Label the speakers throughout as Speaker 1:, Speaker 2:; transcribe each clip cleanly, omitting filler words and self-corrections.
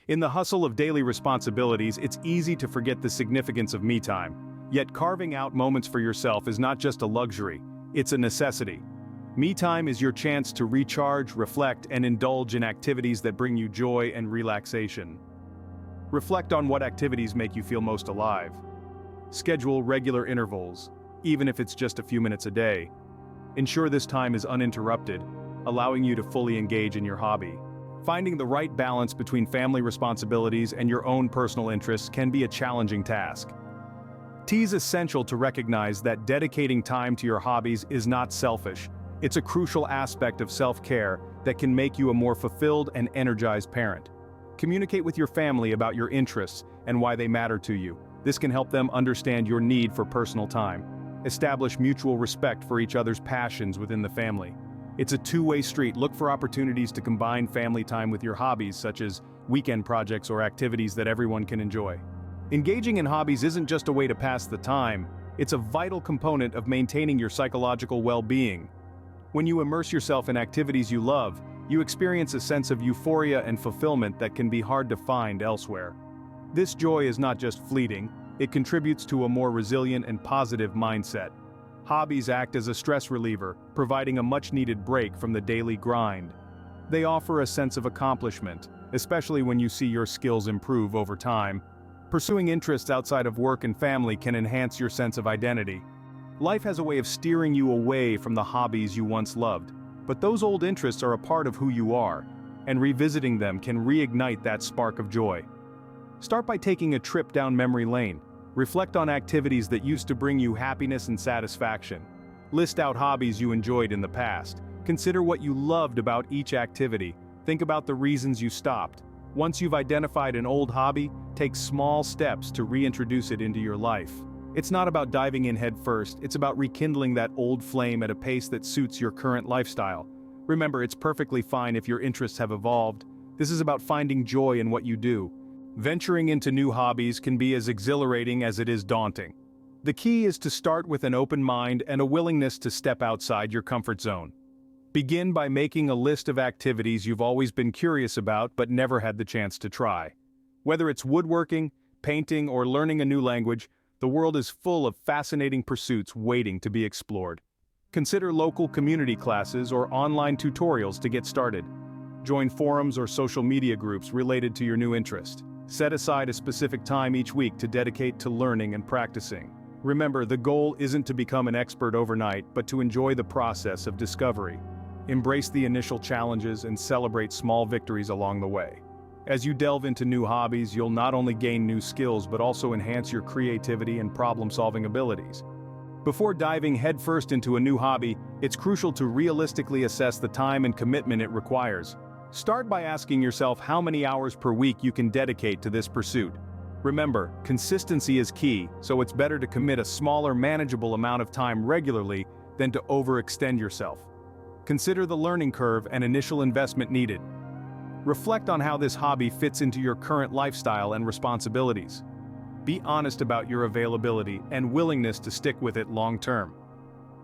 Speaker 1: In the hustle of daily responsibilities, it's easy to forget the significance of me time. Yet carving out moments for yourself is not just a luxury, it's a necessity. Me time is your chance to recharge, reflect, and indulge in activities that bring you joy and relaxation. Reflect on what activities make you feel most alive. Schedule regular intervals, even if it's just a few minutes a day. Ensure this time is uninterrupted, allowing you to fully engage in your hobby. Finding the right balance between family responsibilities and your own personal interests can be a challenging task. It is essential to recognize that dedicating time to your hobbies is not selfish. It's a crucial aspect of self-care that can make you a more fulfilled and energized parent. Communicate with your family about your interests and why they matter to you. This can help them understand your need for personal time. Establish mutual respect for each other's passions within the family. It's a two-way street. Look for opportunities to combine family time with your hobbies, such as weekend projects or activities that everyone can enjoy. Engaging in hobbies isn't just a way to pass the time, it's a vital component of maintaining your psychological well-being. When you immerse yourself in activities you love, you experience a sense of euphoria and fulfillment that can be hard to find elsewhere. This joy is not just fleeting, it contributes to a more resilient and positive mindset. Hobbies act as a stress reliever, providing a much-needed break from the daily grind. They offer a sense of accomplishment, especially when you see your skills improve over time. Pursuing interests outside of work and family can enhance your sense of identity. Life has a way of steering you away from the hobbies you once loved, but those old interests are a part of who you are, and revisiting them can reignite that spark of joy. Start by taking a trip down memory lane. Reflect on activities that used to bring you happiness and satisfaction. List out hobbies you enjoyed in the past. Consider what you loved about each activity. Think about the reasons you stopped. Once you've identified an old hobby, take small steps to reintroduce it into your life. It's not about diving in head first, it's about rekindling that old flame at a pace that suits your current lifestyle. Remember, it's perfectly fine if your interests have evolved. This is about finding joy in what you do. Venturing into new hobbies can be as exhilarating as it is daunting. The key is to start with an open mind and a willingness to step outside your comfort zone. Begin by making a list of activities you've always been curious about but never had the chance to try. Whether it's woodworking, painting, or learning a new language, the world is full of fascinating pursuits waiting to be explored. Consider local community classes or online tutorials to get started. Join forums or social media groups related to your new interest. Set aside a specific time each week to dedicate to learning and practicing. Remember, the goal isn't to become an expert overnight, but to enjoy the process of discovery. Embrace the initial challenges and celebrate small victories along the way. As you delve into new hobbies, you'll not only gain new skills but also enhance your creativity and problem-solving abilities. Before diving headfirst into a new hobby, it's crucial to realistically assess the time and commitment it requires. Start by asking yourself how many hours per week you can dedicate to this pursuit. Remember, consistency is key, so it's better to commit a smaller, manageable amount of time regularly than to overextend yourself. Consider the learning curve and initial investment needed. Reflect on how this hobby fits into your current lifestyle and responsibilities. Be honest about your availability and willingness to stick with it long-term.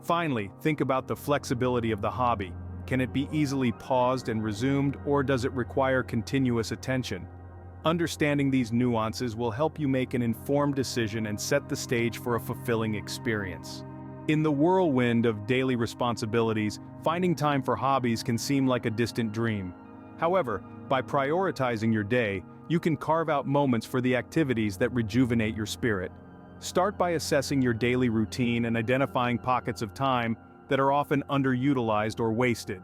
Speaker 1: Finally, think about the flexibility of the hobby. Can it be easily paused and resumed, or does it require continuous attention? Understanding these nuances will help you make an informed decision and set the stage for a fulfilling experience. In the whirlwind of daily responsibilities, finding time for hobbies can seem like a distant dream. However, by prioritizing your day, you can carve out moments for the activities that rejuvenate your spirit. Start by assessing your daily routine and identifying pockets of time that are often underutilized or wasted.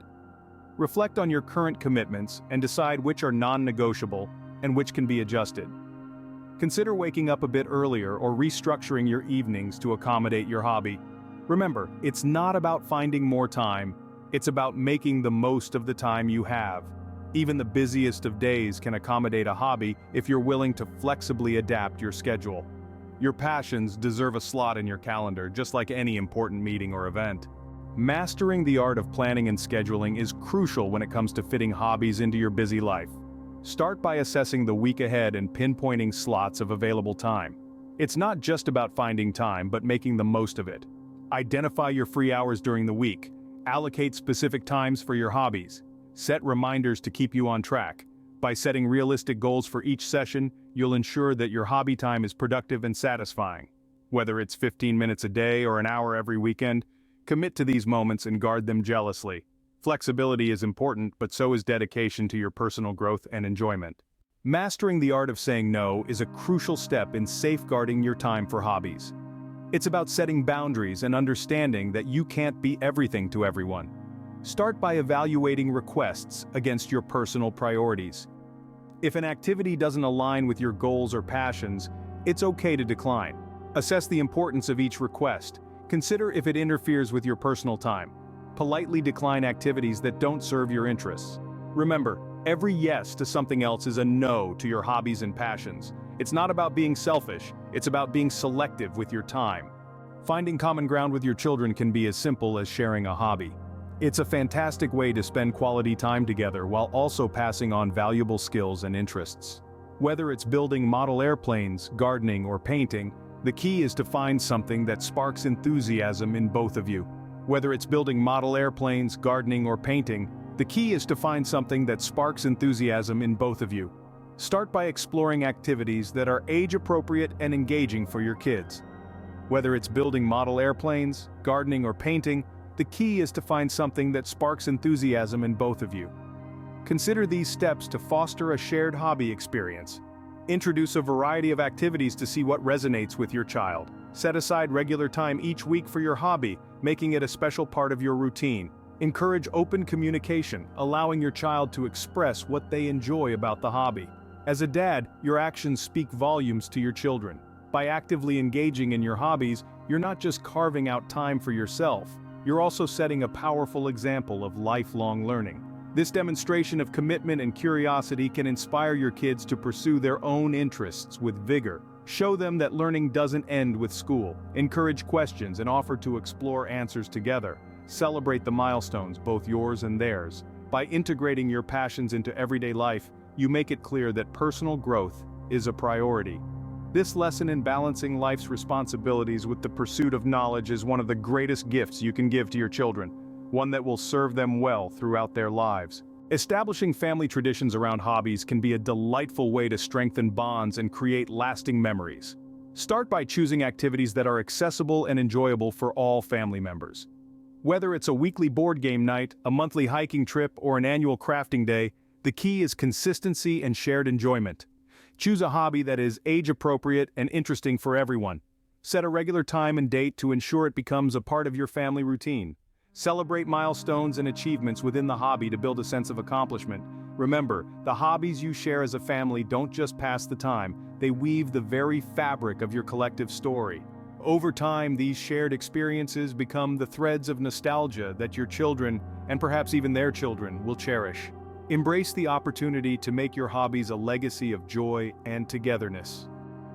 Speaker 1: Reflect on your current commitments and decide which are non-negotiable and which can be adjusted. Consider waking up a bit earlier or restructuring your evenings to accommodate your hobby. Remember, it's not about finding more time, it's about making the most of the time you have. Even the busiest of days can accommodate a hobby if you're willing to flexibly adapt your schedule. Your passions deserve a slot in your calendar, just like any important meeting or event. Mastering the art of planning and scheduling is crucial when it comes to fitting hobbies into your busy life. Start by assessing the week ahead and pinpointing slots of available time. It's not just about finding time, but making the most of it. Identify your free hours during the week. Allocate specific times for your hobbies. Set reminders to keep you on track. By setting realistic goals for each session, you'll ensure that your hobby time is productive and satisfying. Whether it's 15 minutes a day or an hour every weekend, commit to these moments and guard them jealously. Flexibility is important, but so is dedication to your personal growth and enjoyment. Mastering the art of saying no is a crucial step in safeguarding your time for hobbies. It's about setting boundaries and understanding that you can't be everything to everyone. Start by evaluating requests against your personal priorities. If an activity doesn't align with your goals or passions, it's okay to decline. Assess the importance of each request. Consider if it interferes with your personal time. Politely decline activities that don't serve your interests. Remember, every yes to something else is a no to your hobbies and passions. It's not about being selfish, it's about being selective with your time. Finding common ground with your children can be as simple as sharing a hobby. It's a fantastic way to spend quality time together while also passing on valuable skills and interests. Whether it's building model airplanes, gardening, or painting, the key is to find something that sparks enthusiasm in both of you. Whether it's building model airplanes, gardening, or painting, the key is to find something that sparks enthusiasm in both of you. Start by exploring activities that are age-appropriate and engaging for your kids. Whether it's building model airplanes, gardening, or painting, the key is to find something that sparks enthusiasm in both of you. Consider these steps to foster a shared hobby experience. Introduce a variety of activities to see what resonates with your child. Set aside regular time each week for your hobby, making it a special part of your routine. Encourage open communication, allowing your child to express what they enjoy about the hobby. As a dad, your actions speak volumes to your children. By actively engaging in your hobbies, you're not just carving out time for yourself, you're also setting a powerful example of lifelong learning. This demonstration of commitment and curiosity can inspire your kids to pursue their own interests with vigor. Show them that learning doesn't end with school. Encourage questions and offer to explore answers together. Celebrate the milestones, both yours and theirs. By integrating your passions into everyday life, you make it clear that personal growth is a priority. This lesson in balancing life's responsibilities with the pursuit of knowledge is one of the greatest gifts you can give to your children, one that will serve them well throughout their lives. Establishing family traditions around hobbies can be a delightful way to strengthen bonds and create lasting memories. Start by choosing activities that are accessible and enjoyable for all family members. Whether it's a weekly board game night, a monthly hiking trip, or an annual crafting day, the key is consistency and shared enjoyment. Choose a hobby that is age-appropriate and interesting for everyone. Set a regular time and date to ensure it becomes a part of your family routine. Celebrate milestones and achievements within the hobby to build a sense of accomplishment. Remember, the hobbies you share as a family don't just pass the time, they weave the very fabric of your collective story. Over time, these shared experiences become the threads of nostalgia that your children, and perhaps even their children, will cherish. Embrace the opportunity to make your hobbies a legacy of joy and togetherness.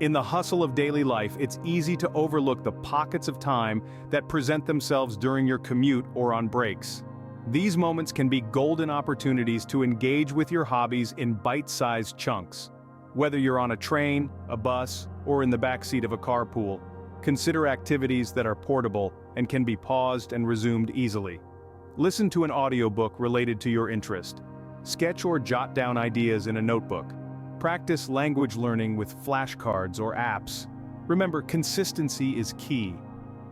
Speaker 1: In the hustle of daily life, it's easy to overlook the pockets of time that present themselves during your commute or on breaks. These moments can be golden opportunities to engage with your hobbies in bite-sized chunks. Whether you're on a train, a bus, or in the backseat of a carpool, consider activities that are portable and can be paused and resumed easily. Listen to an audiobook related to your interest. Sketch or jot down ideas in a notebook. Practice language learning with flashcards or apps. Remember, consistency is key.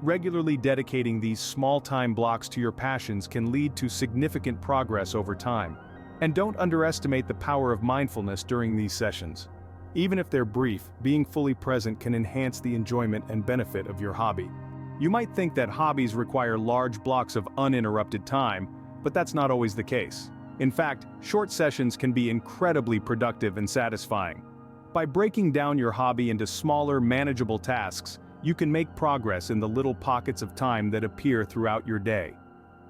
Speaker 1: Regularly dedicating these small time blocks to your passions can lead to significant progress over time. And don't underestimate the power of mindfulness during these sessions. Even if they're brief, being fully present can enhance the enjoyment and benefit of your hobby. You might think that hobbies require large blocks of uninterrupted time, but that's not always the case. In fact, short sessions can be incredibly productive and satisfying. By breaking down your hobby into smaller, manageable tasks, you can make progress in the little pockets of time that appear throughout your day.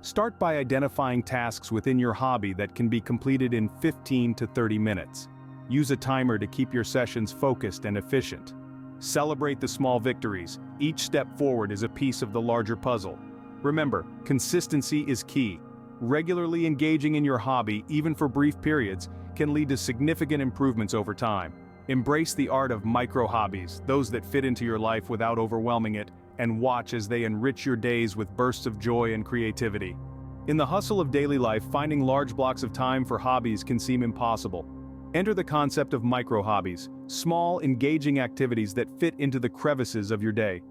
Speaker 1: Start by identifying tasks within your hobby that can be completed in 15 to 30 minutes. Use a timer to keep your sessions focused and efficient. Celebrate the small victories. Each step forward is a piece of the larger puzzle. Remember, consistency is key. Regularly engaging in your hobby, even for brief periods, can lead to significant improvements over time. Embrace the art of micro-hobbies, those that fit into your life without overwhelming it, and watch as they enrich your days with bursts of joy and creativity. In the hustle of daily life, finding large blocks of time for hobbies can seem impossible. Enter the concept of micro-hobbies, small, engaging activities that fit into the crevices of your day.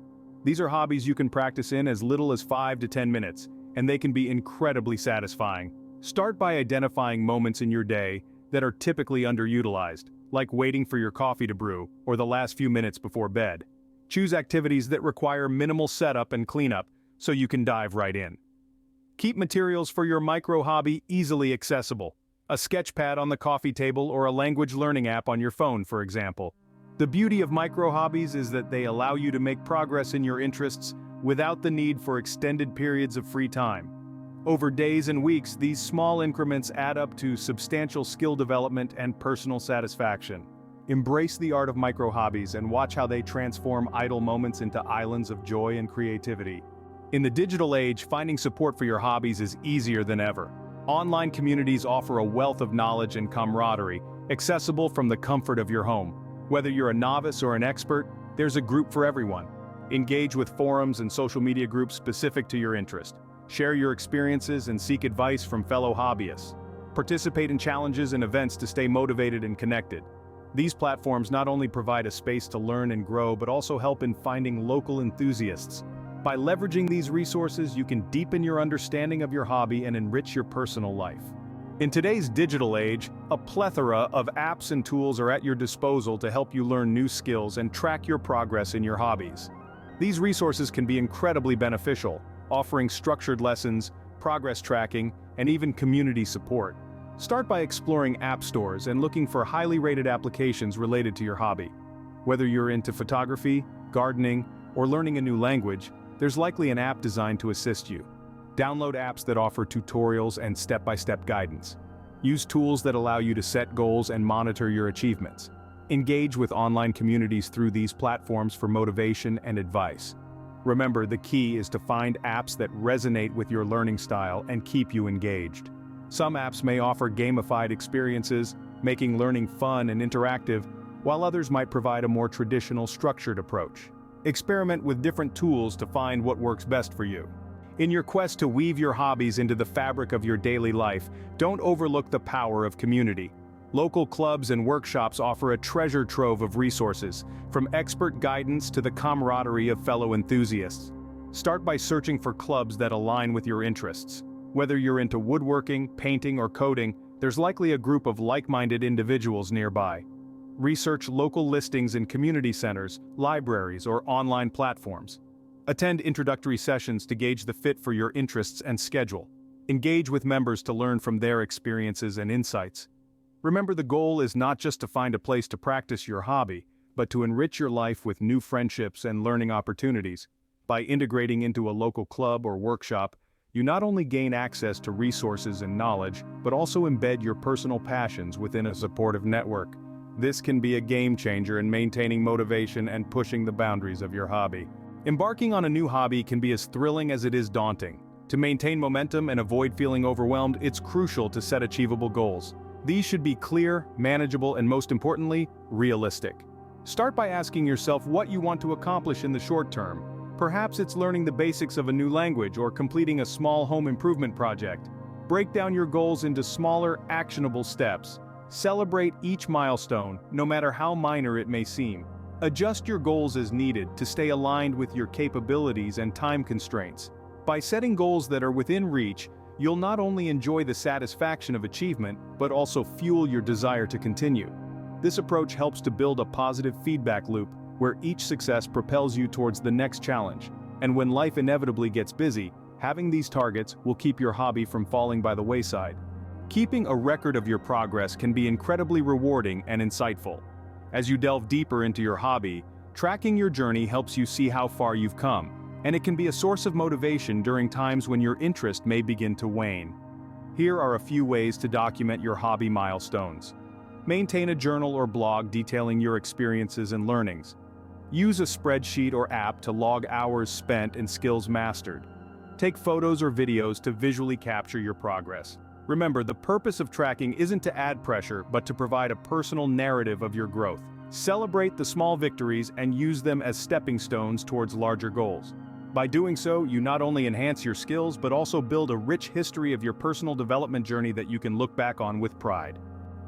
Speaker 1: These are hobbies you can practice in as little as 5 to 10 minutes, and they can be incredibly satisfying. Start by identifying moments in your day that are typically underutilized, like waiting for your coffee to brew or the last few minutes before bed. Choose activities that require minimal setup and cleanup so you can dive right in. Keep materials for your micro-hobby easily accessible. A sketch pad on the coffee table or a language learning app on your phone, for example. The beauty of micro-hobbies is that they allow you to make progress in your interests without the need for extended periods of free time. Over days and weeks, these small increments add up to substantial skill development and personal satisfaction. Embrace the art of micro-hobbies and watch how they transform idle moments into islands of joy and creativity. In the digital age, finding support for your hobbies is easier than ever. Online communities offer a wealth of knowledge and camaraderie, accessible from the comfort of your home. Whether you're a novice or an expert, there's a group for everyone. Engage with forums and social media groups specific to your interest. Share your experiences and seek advice from fellow hobbyists. Participate in challenges and events to stay motivated and connected. These platforms not only provide a space to learn and grow, but also help in finding local enthusiasts. By leveraging these resources, you can deepen your understanding of your hobby and enrich your personal life. In today's digital age, a plethora of apps and tools are at your disposal to help you learn new skills and track your progress in your hobbies. These resources can be incredibly beneficial, offering structured lessons, progress tracking, and even community support. Start by exploring app stores and looking for highly rated applications related to your hobby. Whether you're into photography, gardening, or learning a new language, there's likely an app designed to assist you. Download apps that offer tutorials and step-by-step guidance. Use tools that allow you to set goals and monitor your achievements. Engage with online communities through these platforms for motivation and advice. Remember, the key is to find apps that resonate with your learning style and keep you engaged. Some apps may offer gamified experiences, making learning fun and interactive, while others might provide a more traditional, structured approach. Experiment with different tools to find what works best for you. In your quest to weave your hobbies into the fabric of your daily life, don't overlook the power of community. Local clubs and workshops offer a treasure trove of resources, from expert guidance to the camaraderie of fellow enthusiasts. Start by searching for clubs that align with your interests. Whether you're into woodworking, painting, or coding, there's likely a group of like-minded individuals nearby. Research local listings in community centers, libraries, or online platforms. Attend introductory sessions to gauge the fit for your interests and schedule. Engage with members to learn from their experiences and insights. Remember, the goal is not just to find a place to practice your hobby, but to enrich your life with new friendships and learning opportunities. By integrating into a local club or workshop, you not only gain access to resources and knowledge, but also embed your personal passions within a supportive network. This can be a game changer in maintaining motivation and pushing the boundaries of your hobby. Embarking on a new hobby can be as thrilling as it is daunting. To maintain momentum and avoid feeling overwhelmed, it's crucial to set achievable goals. These should be clear, manageable, and most importantly, realistic. Start by asking yourself what you want to accomplish in the short term. Perhaps it's learning the basics of a new language or completing a small home improvement project. Break down your goals into smaller, actionable steps. Celebrate each milestone, no matter how minor it may seem. Adjust your goals as needed to stay aligned with your capabilities and time constraints. By setting goals that are within reach, you'll not only enjoy the satisfaction of achievement, but also fuel your desire to continue. This approach helps to build a positive feedback loop where each success propels you towards the next challenge. And when life inevitably gets busy, having these targets will keep your hobby from falling by the wayside. Keeping a record of your progress can be incredibly rewarding and insightful. As you delve deeper into your hobby, tracking your journey helps you see how far you've come, and it can be a source of motivation during times when your interest may begin to wane. Here are a few ways to document your hobby milestones. Maintain a journal or blog detailing your experiences and learnings. Use a spreadsheet or app to log hours spent and skills mastered. Take photos or videos to visually capture your progress. Remember, the purpose of tracking isn't to add pressure, but to provide a personal narrative of your growth. Celebrate the small victories and use them as stepping stones towards larger goals. By doing so, you not only enhance your skills, but also build a rich history of your personal development journey that you can look back on with pride.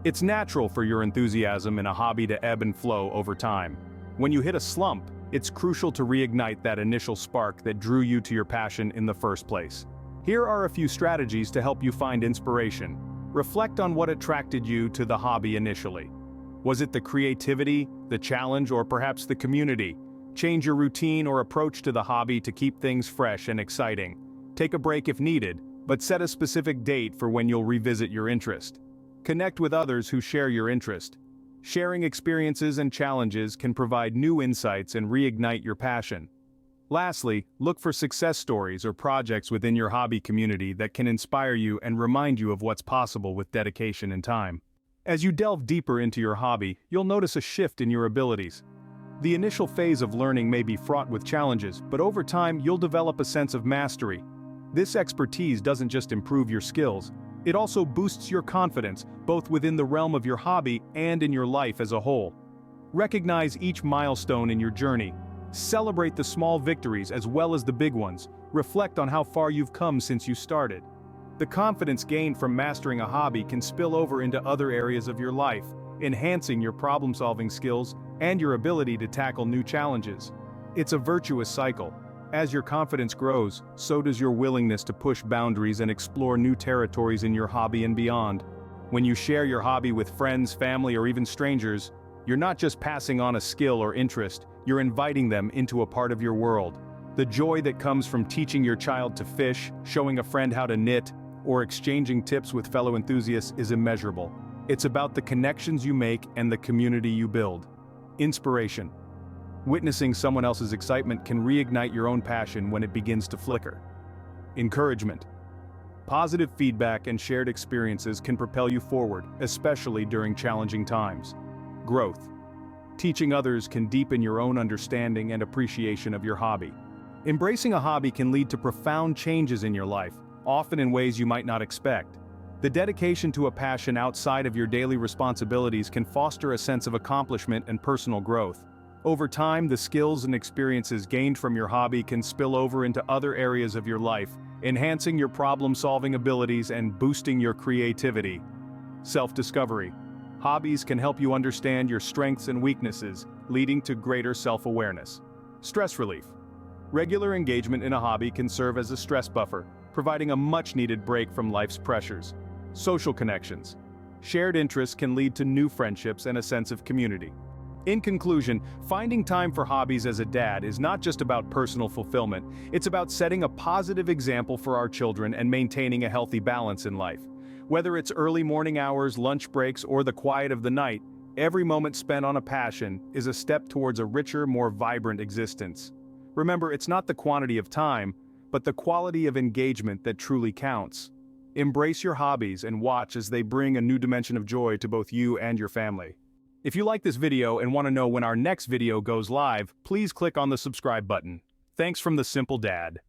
Speaker 1: It's natural for your enthusiasm in a hobby to ebb and flow over time. When you hit a slump, it's crucial to reignite that initial spark that drew you to your passion in the first place. Here are a few strategies to help you find inspiration. Reflect on what attracted you to the hobby initially. Was it the creativity, the challenge, or perhaps the community? Change your routine or approach to the hobby to keep things fresh and exciting. Take a break if needed, but set a specific date for when you'll revisit your interest. Connect with others who share your interest. Sharing experiences and challenges can provide new insights and reignite your passion. Lastly, look for success stories or projects within your hobby community that can inspire you and remind you of what's possible with dedication and time. As you delve deeper into your hobby, you'll notice a shift in your abilities. The initial phase of learning may be fraught with challenges, but over time you'll develop a sense of mastery. This expertise doesn't just improve your skills, it also boosts your confidence, both within the realm of your hobby and in your life as a whole. Recognize each milestone in your journey. Celebrate the small victories as well as the big ones. Reflect on how far you've come since you started. The confidence gained from mastering a hobby can spill over into other areas of your life, enhancing your problem-solving skills and your ability to tackle new challenges. It's a virtuous cycle. As your confidence grows, so does your willingness to push boundaries and explore new territories in your hobby and beyond. When you share your hobby with friends, family, or even strangers, you're not just passing on a skill or interest, you're inviting them into a part of your world. The joy that comes from teaching your child to fish, showing a friend how to knit, or exchanging tips with fellow enthusiasts is immeasurable. It's about the connections you make and the community you build. Inspiration. Witnessing someone else's excitement can reignite your own passion when it begins to flicker. Encouragement. Positive feedback and shared experiences can propel you forward, especially during challenging times. Growth. Teaching others can deepen your own understanding and appreciation of your hobby. Embracing a hobby can lead to profound changes in your life, often in ways you might not expect. The dedication to a passion outside of your daily responsibilities can foster a sense of accomplishment and personal growth. Over time, the skills and experiences gained from your hobby can spill over into other areas of your life, enhancing your problem-solving abilities and boosting your creativity. Self-discovery. Hobbies can help you understand your strengths and weaknesses, leading to greater self-awareness. Stress relief. Regular engagement in a hobby can serve as a stress buffer, providing a much-needed break from life's pressures. Social connections. Shared interests can lead to new friendships and a sense of community. In conclusion, finding time for hobbies as a dad is not just about personal fulfillment, it's about setting a positive example for our children and maintaining a healthy balance in life. Whether it's early morning hours, lunch breaks, or the quiet of the night, every moment spent on a passion is a step towards a richer, more vibrant existence. Remember, it's not the quantity of time, but the quality of engagement that truly counts. Embrace your hobbies and watch as they bring a new dimension of joy to both you and your family. If you like this video and want to know when our next video goes live, please click on the subscribe button. Thanks from the Simple Dad.